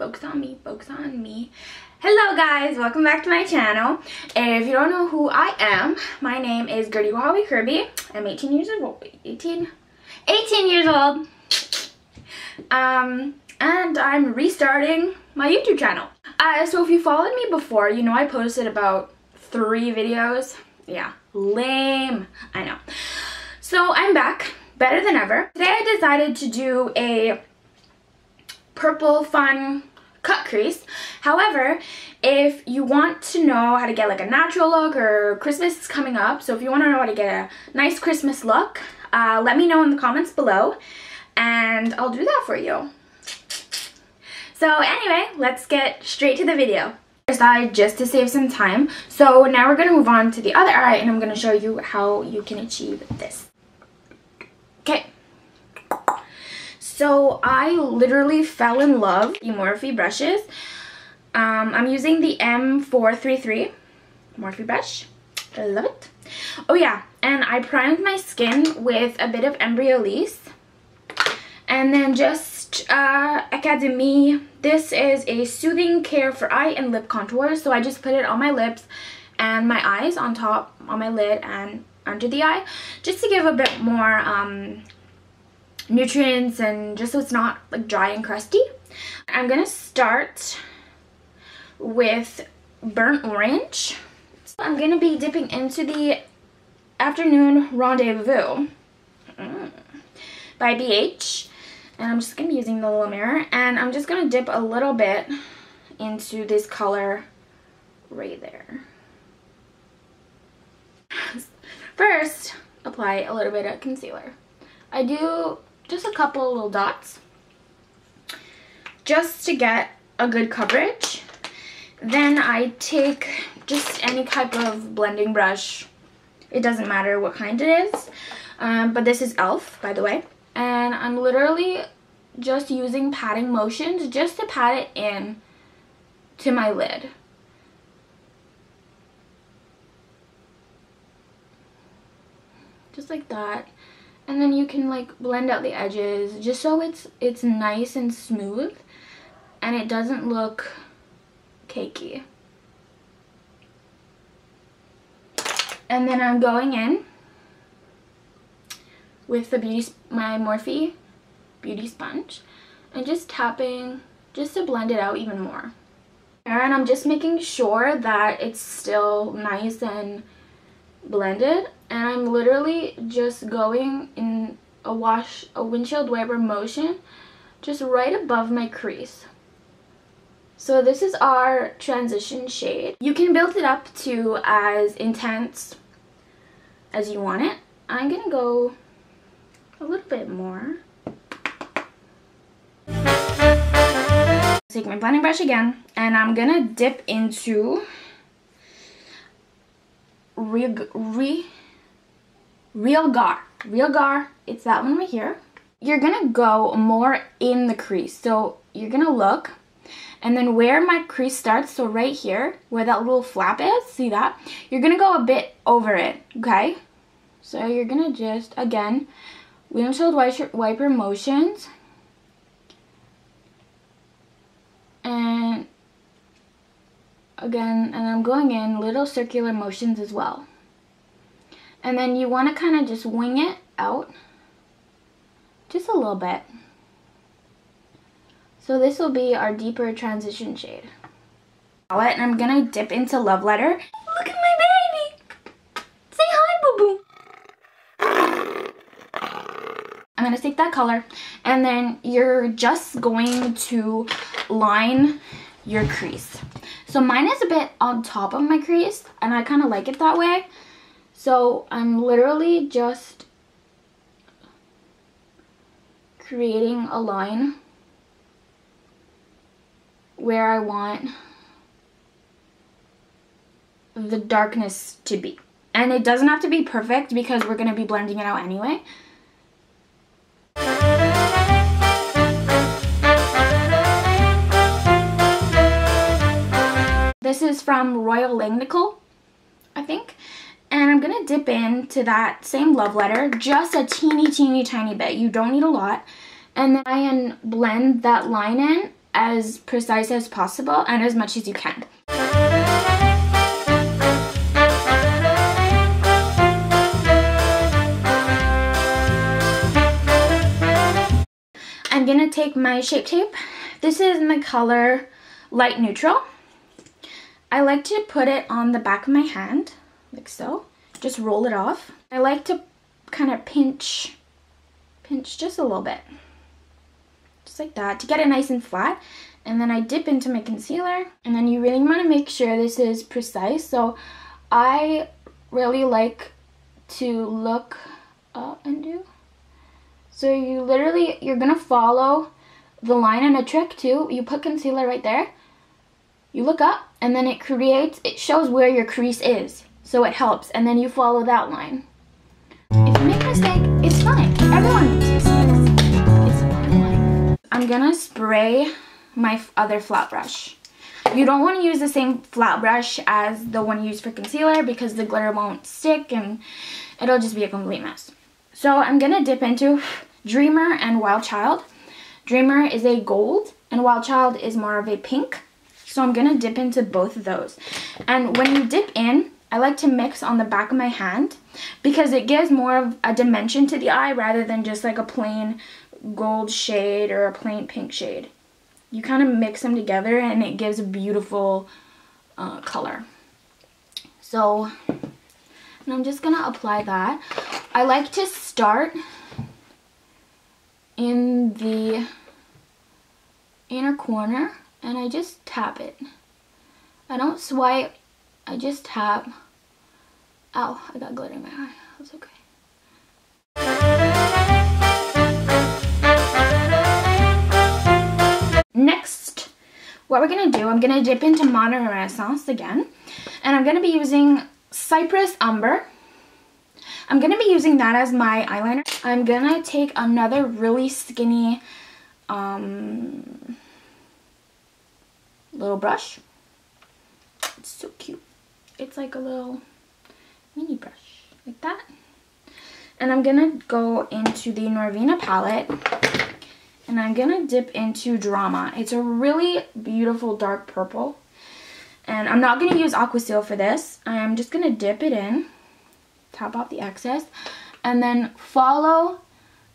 focus on me, focus on me. Hello guys, welcome back to my channel. And if you don't know who I am, my name is Gertie Wahawi Kirby. I'm 18 years old. 18 years old. And I'm restarting my YouTube channel. So if you followed me before, you know I posted about 3 videos. Yeah, lame, I know. So I'm back, better than ever. Today I decided to do a purple fun cut crease. However, if you want to know how to get like a natural look, or Christmas is coming up, so if you want to know how to get a nice Christmas look, let me know in the comments below and I'll do that for you. So anyway, let's get straight to the video. I decided just to save some time, so now we're going to move on to the other eye and I'm going to show you how you can achieve this. Okay. So I literally fell in love with the Morphe brushes. I'm using the M441 Morphe brush. I love it. Oh yeah, and I primed my skin with a bit of Embyollise. And then just Academie. This is a soothing care for eye and lip contours. So I just put it on my lips and my eyes, on top, on my lid, and under the eye. Just to give a bit more nutrients and just so it's not like dry and crusty. I'm gonna start with burnt orange. So I'm gonna be dipping into the Afternoon Rendezvous by BH, and I'm just gonna be using the little mirror, and I'm just gonna dip a little bit into this color right there. First, apply a little bit of concealer. I do just a couple little dots just to get a good coverage. Then I take just any type of blending brush. It doesn't matter what kind it is, but this is e.l.f. by the way, and I'm literally just using patting motions just to pat it in to my lid. Just like that. And then you can like blend out the edges just so it's nice and smooth and it doesn't look cakey. And then I'm going in with the my Morphe beauty sponge and just tapping just to blend it out even more. And I'm just making sure that it's still nice and blended, and I'm literally just going in a windshield wiper motion just right above my crease. So this is our transition shade. You can build it up to as intense as you want it. I'm gonna go a little bit more. Take my blending brush again, and I'm gonna dip into Real Gar. It's that one right here. You're gonna go more in the crease, so you're gonna look, and then where my crease starts, so right here where that little flap is, see that, you're gonna go a bit over it. Okay, so you're gonna just again windshield wiper motions, and again, and I'm going in little circular motions as well. And then you want to kind of just wing it out just a little bit. So this will be our deeper transition shade. And I'm going to dip into Love Letter. Look at my baby! Say hi, boo-boo! I'm going to take that color, and then you're just going to line your crease. So mine is a bit on top of my crease, and I kind of like it that way. So I'm literally just creating a line where I want the darkness to be. And it doesn't have to be perfect because we're going to be blending it out anyway. This is from Royal Langnickel, I think. And I'm going to dip into that same Love Letter, just a teeny tiny bit. You don't need a lot. And then I blend that line in as precise as possible and as much as you can. I'm gonna take my Shape Tape. This is in the color Light Neutral. I like to put it on the back of my hand, like so. Just roll it off. I like to kind of pinch just a little bit. Just like that, to get it nice and flat. And then I dip into my concealer. And then you really want to make sure this is precise. So I really like to look up and do. So you're gonna follow the line, and a trick too, you put concealer right there, you look up, and then it shows where your crease is. So it helps, and then you follow that line. If you make a mistake, it's fine. Everyone makes mistakes. It's fine. I'm gonna spray my other flat brush. You don't want to use the same flat brush as the one you use for concealer because the glitter won't stick and it'll just be a complete mess. So I'm gonna dip into Dreamer and Wild Child. Dreamer is a gold and Wild Child is more of a pink. So I'm gonna dip into both of those. And when you dip in, I like to mix on the back of my hand because it gives more of a dimension to the eye rather than just like a plain gold shade or a plain pink shade. You kind of mix them together and it gives a beautiful color. So, and I'm just gonna apply that. I like to start in the inner corner and I just tap it. I don't swipe, I just tap. Ow, I got glitter in my eye. That's okay. Next, what we're gonna do, I'm gonna dip into Modern Renaissance again. And I'm gonna be using Cypress Umber. I'm going to be using that as my eyeliner. I'm going to take another really skinny little brush. It's so cute. It's like a little mini brush, like that. And I'm going to go into the Norvina palette. And I'm going to dip into Drama. It's a really beautiful dark purple. And I'm not going to use Aqua Seal for this. I'm just going to dip it in. Tap off the excess and then follow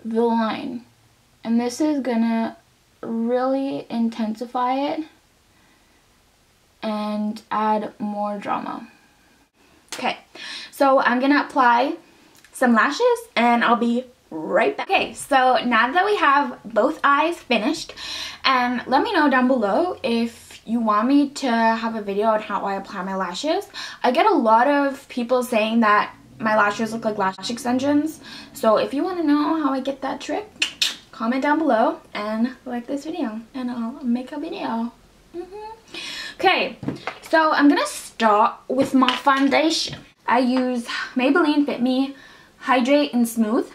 the line, and this is gonna really intensify it and add more drama. Okay, so I'm gonna apply some lashes and I'll be right back. Okay, so now that we have both eyes finished, and let me know down below if you want me to have a video on how I apply my lashes. I get a lot of people saying that my lashes look like lash extensions. So if you want to know how I get that trick, comment down below and like this video and I'll make a video. Okay, so I'm gonna start with my foundation. I use Maybelline Fit Me Hydrate and Smooth,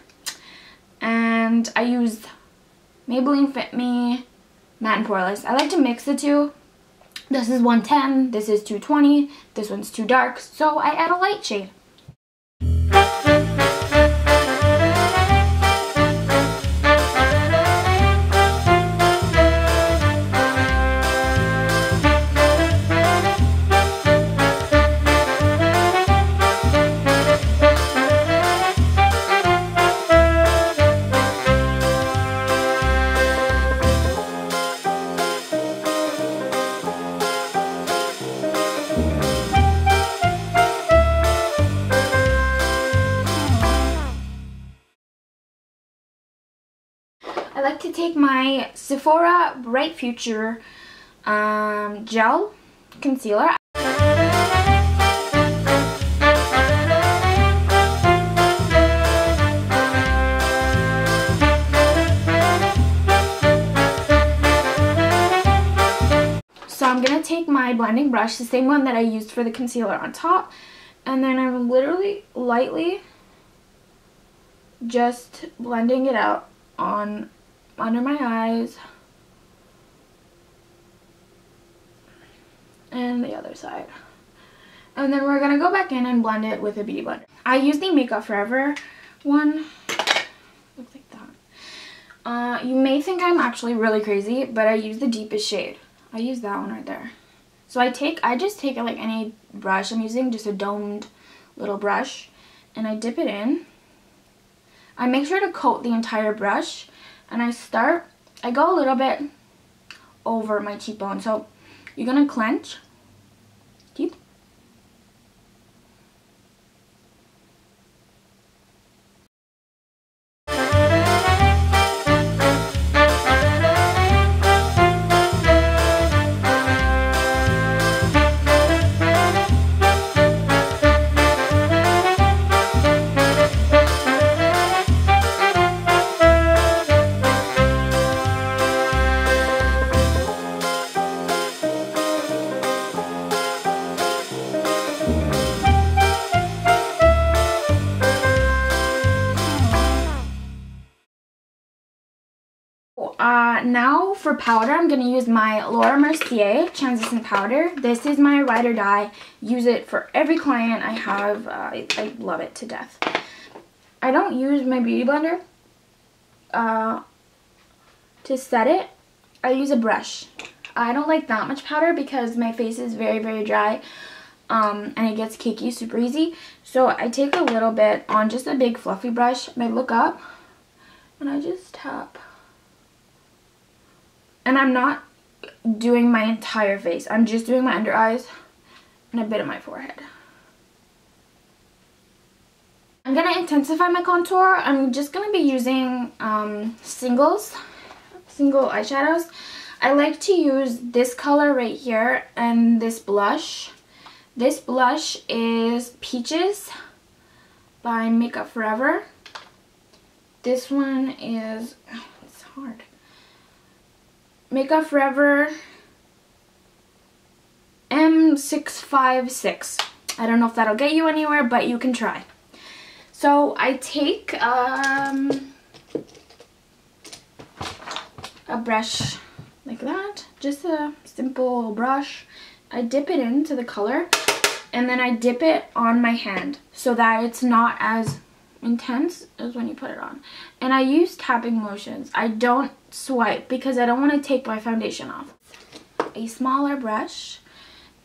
and I use Maybelline Fit Me Matte and Poreless. I like to mix the two. This is 110, this is 220, this one's too dark, so I add a light shade. I like to take my Sephora Bright Future gel concealer. So I'm going to take my blending brush, the same one that I used for the concealer on top, and then I'm literally lightly just blending it out on under my eyes and the other side. And then we're gonna go back in and blend it with a beauty blender. I use the Makeup Forever one. Looks like that. You may think I'm actually really crazy, but I use the deepest shade. I use that one right there. So I just take it like any brush. I'm using just a domed little brush, and I dip it in. I make sure to coat the entire brush, and I go a little bit over my cheekbone. So you're gonna clench teeth. Now for powder, I'm going to use my Mercier translucent powder. This is my ride or die. Use it for every client I have. I love it to death. I don't use my beauty blender to set it. I use a brush. I don't like that much powder because my face is very, very dry and it gets cakey super easy. So I take a little bit on just a big fluffy brush and I look up and I just tap. And I'm not doing my entire face. I'm just doing my under eyes and a bit of my forehead. I'm going to intensify my contour. I'm just going to be using single eyeshadows. I like to use this color right here and this blush. This blush is Peaches by Makeup Forever. This one is, it's hard. Makeup Forever M656. I don't know if that'll get you anywhere, but you can try. So I take a brush like that, just a simple brush. I dip it into the color and then I dip it on my hand so that it's not as intense as when you put it on. And I use tapping motions. I don't swipe because I don't want to take my foundation off. A smaller brush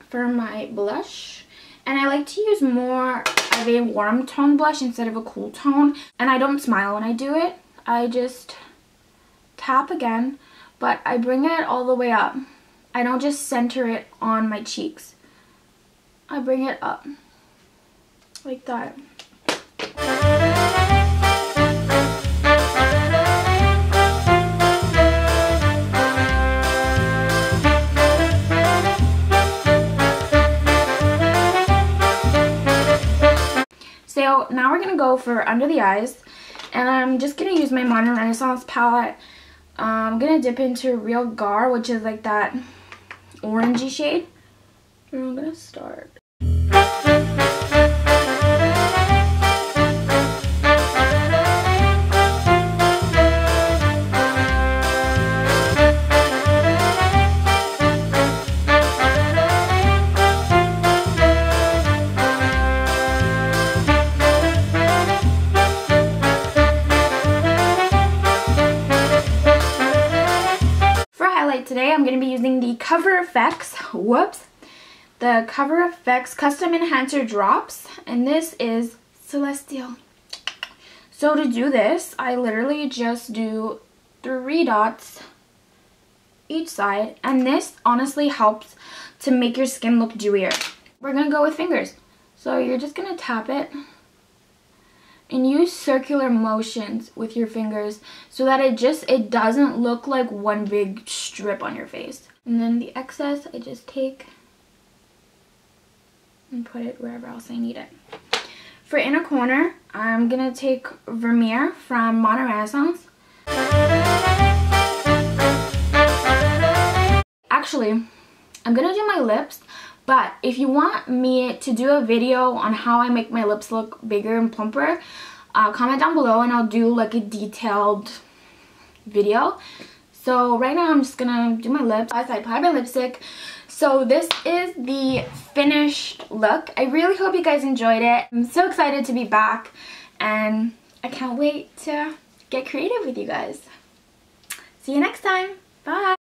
for my blush, and I like to use more of a warm tone blush instead of a cool tone, and I don't smile when I do it. I just tap again, but I bring it all the way up. I don't just center it on my cheeks. I bring it up like that. So now we're going to go for under the eyes, and I'm just going to use my Modern Renaissance palette. I'm going to dip into Real Gar, which is like that orangey shade. And I'm going to start. Today I'm going to be using the Cover FX, the Cover FX Custom Enhancer Drops, and this is Celestial. So to do this, I literally just do 3 dots each side, and this honestly helps to make your skin look dewier. We're going to go with fingers. So you're just going to tap it and use circular motions with your fingers so that it doesn't look like one big strip on your face. And then the excess I just take and put it wherever else I need it. For inner corner, I'm gonna take Vermeer from Modern Renaissance. Actually, I'm gonna do my lips, but if you want me to do a video on how I make my lips look bigger and plumper, comment down below and I'll do like a detailed video. So right now I'm just gonna do my lips. I applied my lipstick. So this is the finished look. I really hope you guys enjoyed it. I'm so excited to be back and I can't wait to get creative with you guys. See you next time. Bye.